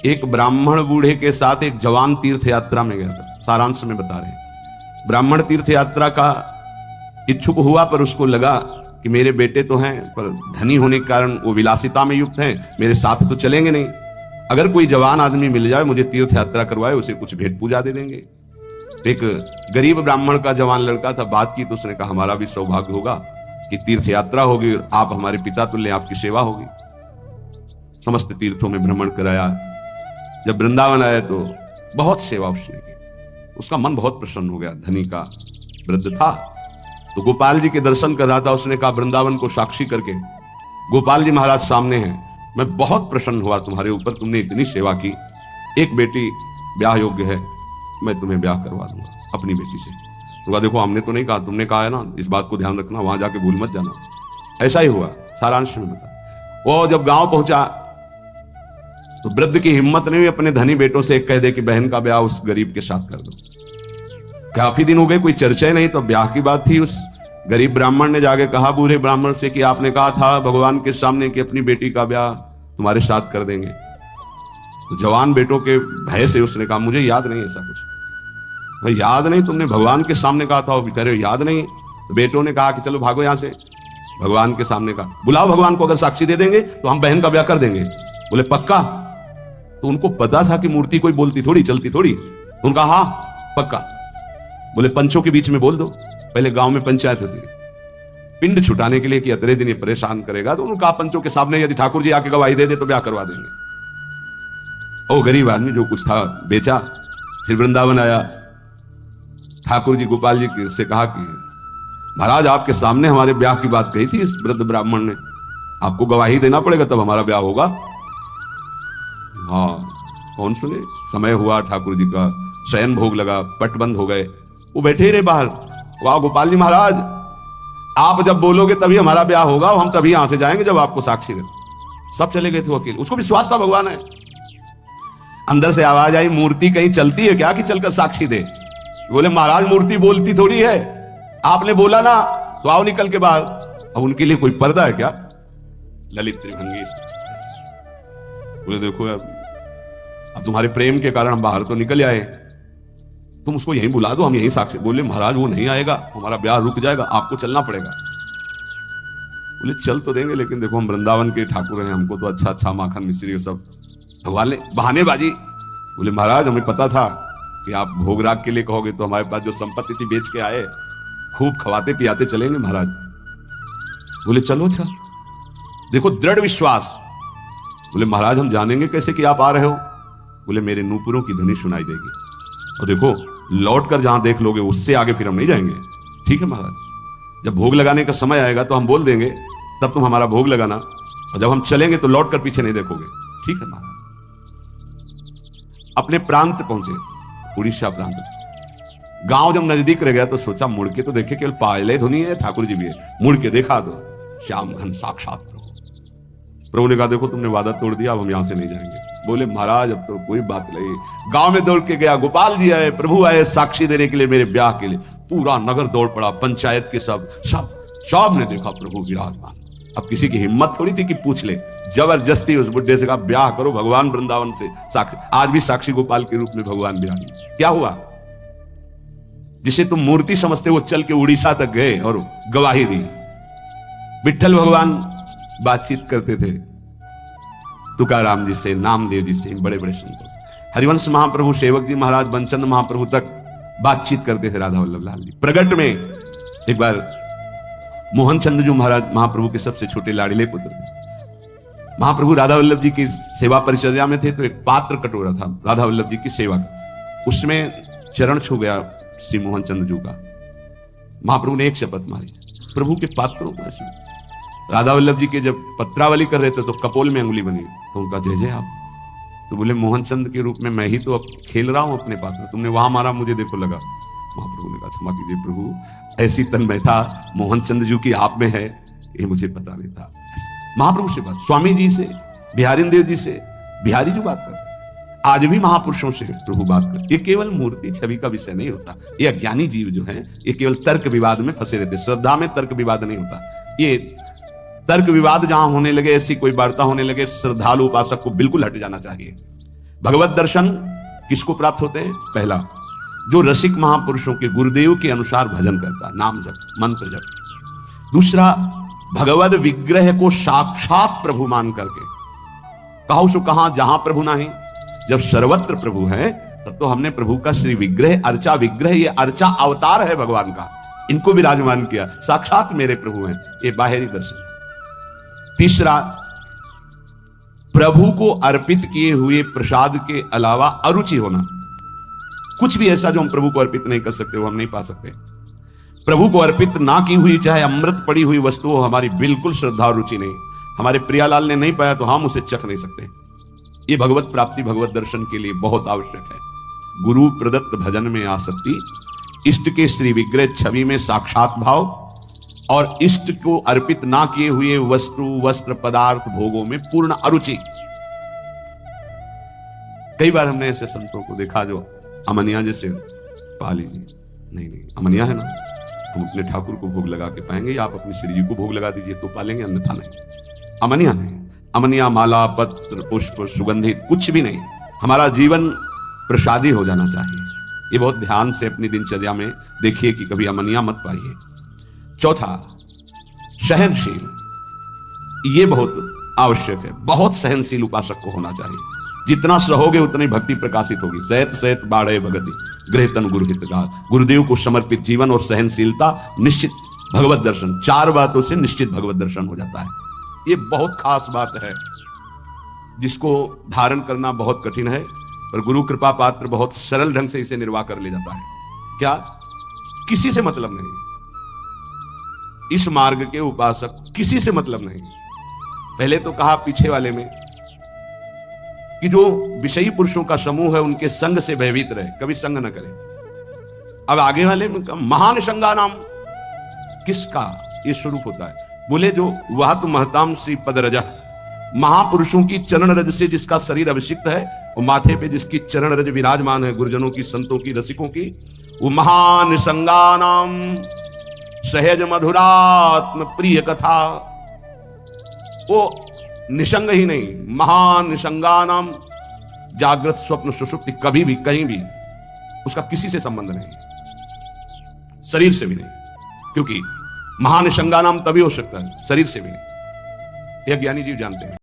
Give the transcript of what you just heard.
एक ब्राह्मण बूढ़े के साथ एक जवान तीर्थ यात्रा में गया था। सारांश में बता रहे हैं। ब्राह्मण तीर्थ यात्रा का इच्छुक हुआ, पर उसको लगा कि मेरे बेटे तो हैं, पर धनी होने के कारण वो विलासिता में युक्त हैं, मेरे साथ तो चलेंगे नहीं। अगर कोई जवान आदमी मिल जाए, मुझे तीर्थ यात्रा करवाए, उसे कुछ भेंट पूजा दे देंगे। एक गरीब ब्राह्मण का जवान लड़का था, बात की तो उसने कहा हमारा भी सौभाग्य होगा कि तीर्थ यात्रा होगी और आप हमारे पिता तुल्य, आपकी सेवा होगी। समस्त तीर्थों में भ्रमण कराया। जब वृंदावन आया तो बहुत सेवा उसने की। उसका मन बहुत प्रसन्न हो गया। धनी का वृद्ध था तो गोपाल जी के दर्शन कर रहा था। उसने कहा वृंदावन को साक्षी करके, गोपाल जी महाराज सामने हैं, मैं बहुत प्रसन्न हुआ तुम्हारे ऊपर, तुमने इतनी सेवा की। एक बेटी ब्याह योग्य है, मैं तुम्हें ब्याह करवा दूंगा अपनी बेटी से। तो देखो हमने तो नहीं कहा, तुमने कहा है ना, इस बात को ध्यान रखना, वहां जाके भूल मत जाना। ऐसा ही हुआ। सारांश में बता। वो जब गांव पहुंचा तो वृद्ध की हिम्मत नहीं हुई अपने धनी बेटों से कह दे कि बहन का ब्याह उस गरीब के साथ कर दो। काफी दिन हो गए, कोई चर्चा ही नहीं, तो ब्याह की बात थी। उस गरीब ब्राह्मण ने जाके कहा बूढ़े ब्राह्मण से कि आपने कहा था भगवान के सामने कि अपनी बेटी का ब्याह तुम्हारे साथ कर देंगे। तो जवान बेटों के भय से उसने कहा मुझे याद नहीं ऐसा कुछ। भाई याद नहीं? तुमने भगवान के सामने कहा था। वो भी कह रहे हो याद नहीं। तो बेटों ने कहा कि चलो भागो यहां से। भगवान के सामने कहा बुलाओ भगवान को, अगर साक्षी दे देंगे तो हम बहन का ब्याह कर देंगे। बोले पक्का? तो उनको पता था कि मूर्ति कोई बोलती थोड़ी चलती थोड़ी। उनका हाँ पक्का। बोले पंचों के बीच में बोल दो। पहले गांव में पंचायत होती है पिंड छुटाने के लिए कि अतरे दिन ये परेशान करेगा, तो उन्होंने कहा पंचों के सामने यदि ठाकुर जी आके गवाही दे दे तो ब्याह करवा देंगे। ओ गरीब आदमी जो कुछ था बेचा, फिर वृंदावन आया। ठाकुर जी गोपाल जी से कहा कि महाराज आपके सामने हमारे ब्याह की बात कही थी इस वृद्ध ब्राह्मण ने, आपको गवाही देना पड़ेगा तब हमारा ब्याह होगा। हाँ कौन सुने। समय हुआ, ठाकुर जी का शयन भोग लगा, पट बंद हो गए, वो बैठे ही रहे बाहर। वाह गोपाल जी महाराज, आप जब बोलोगे तभी हमारा ब्याह होगा, हम तभी यहां से जाएंगे जब आपको साक्षी दे। सब चले गए थे वकील, उसको विश्वास था भगवान है। अंदर से आवाज आई मूर्ति कहीं चलती है क्या कि चलकर साक्षी दे? बोले महाराज मूर्ति बोलती थोड़ी है, आपने बोला ना तो आओ निकल के बाहर। अब उनके लिए कोई पर्दा है क्या? ललित त्रिभंगी। बोले देखो अब तुम्हारे प्रेम के कारण हम बाहर तो निकल आए, तुम उसको यहीं बुला दो, हम यहीं साक्षी। बोले महाराज वो नहीं आएगा, हमारा ब्याह रुक जाएगा, आपको चलना पड़ेगा। बोले चल तो देंगे, लेकिन देखो हम वृंदावन के ठाकुर हैं, हमको तो अच्छा अच्छा माखन मिश्री सब भगवान बहानेबाजी। बोले महाराज हमें पता था कि आप भोग राग के लिए कहोगे, तो हमारे पास जो संपत्ति थी बेच के आए, खूब खवाते पियाते चलेंगे महाराज। बोले चलो अच्छा, देखो दृढ़ विश्वास। बोले महाराज हम जानेंगे कैसे कि आप आ रहे हो? बोले मेरे नूपुरों की ध्वनि सुनाई देगी, और देखो लौट कर जहां देख लोगे उससे आगे फिर हम नहीं जाएंगे। ठीक है महाराज, जब भोग लगाने का समय आएगा तो हम बोल देंगे, तब तुम हमारा भोग लगाना, और जब हम चलेंगे तो लौट कर पीछे नहीं देखोगे। ठीक है महाराज। अपने प्रांत पहुंचे, उड़ीसा प्रांत। गांव जब नजदीक रह गया तो सोचा मुड़ के तो देखे, केवल पायले धुनी है, ठाकुर जी भी है, मुड़ के देखा तो श्याम घन साक्षात प्रभु। प्रभु ने कहा देखो तुमने वादा तोड़ दिया, अब हम यहां से नहीं जाएंगे। बोले महाराज अब तो कोई बात नहीं। गांव में दौड़ के गया, गोपाल जी आए, प्रभु आए साक्षी देने के लिए मेरे ब्याह के लिए। पूरा नगर दौड़ पड़ा, पंचायत के सब ने देखा प्रभु विराजमान। अब किसी की हिम्मत थोड़ी थी कि पूछ ले, जबरदस्ती उस बुड्ढे से कहा ब्याह करो भगवान वृंदावन से साक्षी। आज भी साक्षी गोपाल के रूप में भगवान विराजमान। क्या हुआ? जिसे तुम मूर्ति समझते वो चल के उड़ीसा तक गए और गवाही दी। विठल भगवान बातचीत करते थे तुकाराम जी से, नामदेव जी से, बड़े बड़े संतों से। हरिवंश महाप्रभु, सेवक जी महाराज, बनचंद महाप्रभु तक बातचीत करते थे राधा वल्लभ लाल जी। प्रगट में एक बार मोहन चंद्र जी महाराज महाप्रभु के सबसे छोटे लाडले पुत्र थे। महाप्रभु राधा वल्लभ जी की सेवा परिचर्या में थे, तो एक पात्र कटोरा था राधा वल्लभ जी की सेवा का, उसमें चरण छू गया श्री मोहन चंद्र जी का। महाप्रभु ने एक शपथ मारी, प्रभु के पात्रों को ऐसे। राधा वल्लभ जी के जब पत्रावली कर रहे थे तो कपोल में अंगुली बनी, तो उनका जय जय आप। तो बोले मोहन चंद के रूप में मैं ही तो अब खेल रहा हूं अपने पात्र, तुमने वहां मारा मुझे देखो लगा। महाप्रभु ने कहा क्षमा कीजिए प्रभु, ऐसी तन्मयता मोहन चंद जी की आप में है ये मुझे पता नहीं था। महाप्रभु से बात, स्वामी जी से, बिहारी देव जी से, बिहारी जी बात करते, आज भी महापुरुषों से प्रभु बात कर। ये केवल मूर्ति छवि का विषय नहीं होता। ये अज्ञानी जीव जो है ये केवल तर्क विवाद में फंसे रहते। श्रद्धा में तर्क विवाद नहीं होता। ये तर्क विवाद जहां होने लगे, ऐसी कोई वार्ता होने लगे, श्रद्धालु उपासक को बिल्कुल हट जाना चाहिए। भगवत दर्शन किसको प्राप्त होते हैं? पहला, जो रसिक महापुरुषों के गुरुदेव के अनुसार भजन करता है, नाम जप, मंत्र जप। दूसरा, भगवत विग्रह को साक्षात प्रभु मान करके, कहो सो कहां जहां प्रभु नहीं, जब सर्वत्र प्रभु है तब तो हमने प्रभु का श्री विग्रह, अर्चा विग्रह, ये अर्चा अवतार है भगवान का, इनको विराजमान किया, साक्षात मेरे प्रभु हैं, ये बाहरी दर्शन है। तीसरा, प्रभु को अर्पित किए हुए प्रसाद के अलावा अरुचि होना, कुछ भी ऐसा जो हम प्रभु को अर्पित नहीं कर सकते वो हम नहीं पा सकते। प्रभु को अर्पित ना की हुई चाहे अमृत पड़ी हुई वस्तु हो, हमारी बिल्कुल श्रद्धा और रुचि नहीं। हमारे प्रियालाल ने नहीं पाया तो हम उसे चख नहीं सकते। ये भगवत प्राप्ति, भगवत दर्शन के लिए बहुत आवश्यक है। गुरु प्रदत्त भजन में आसक्ति, इष्ट के श्री विग्रह छवि में साक्षात भाव, और इष्ट को अर्पित ना किए हुए वस्तु, वस्त्र, पदार्थ, भोगों में पूर्ण अरुचि। कई बार हमने ऐसे संतों को देखा जो अमनिया जैसे, पा लीजिए, नहीं अमनिया है ना, हम अपने ठाकुर को भोग लगा के पाएंगे, या आप अपनी श्री जी को भोग लगा दीजिए तो पालेंगे, अन्यथा नहीं। अमनिया नहीं, अमनिया माला, पत्र, पुष्प, सुगंधित कुछ भी नहीं। हमारा जीवन प्रसादी हो जाना चाहिए। ये बहुत ध्यान से अपनी दिनचर्या में देखिए कि कभी अमनिया मत पाइए। चौथा, सहनशील, ये बहुत आवश्यक है। बहुत सहनशील उपासक को होना चाहिए। जितना सहोगे उतनी भक्ति प्रकाशित होगी। सहत सहत बाढ़े भगति, गृह तन गुरु हितगार। गुरुदेव को समर्पित जीवन और सहनशीलता, निश्चित भगवत दर्शन। चार बातों से निश्चित भगवत दर्शन हो जाता है। ये बहुत खास बात है जिसको धारण करना बहुत कठिन है, पर गुरु कृपा पात्र बहुत सरल ढंग से इसे निर्वाह कर ले जाता है। क्या? किसी से मतलब नहीं। इस मार्ग के उपासक किसी से मतलब नहीं। पहले तो कहा पीछे वाले में कि जो विषयी पुरुषों का समूह है उनके संग से भयभीत रहे, कभी संग न करे। अब आगे वाले में महान संगा नाम किसका ये स्वरूप होता है? बोले जो वह तो महताम श्री पद रजा, महापुरुषों की चरण रज से जिसका शरीर अभिषिक्त है और माथे पे जिसकी चरण रज विराजमान है, गुरुजनों की, संतों की, रसिकों की, वो महान संगानाम सहज मधुरात्म प्रिय कथा। वो निसंग ही नहीं, महान निसंगानाम, जागृत स्वप्न सुषुप्ति, कभी भी कहीं भी उसका किसी से संबंध नहीं, शरीर से भी नहीं। क्योंकि महान निसंगानाम तभी हो सकता है, शरीर से भी नहीं। यह ज्ञानी जीव जानते हैं।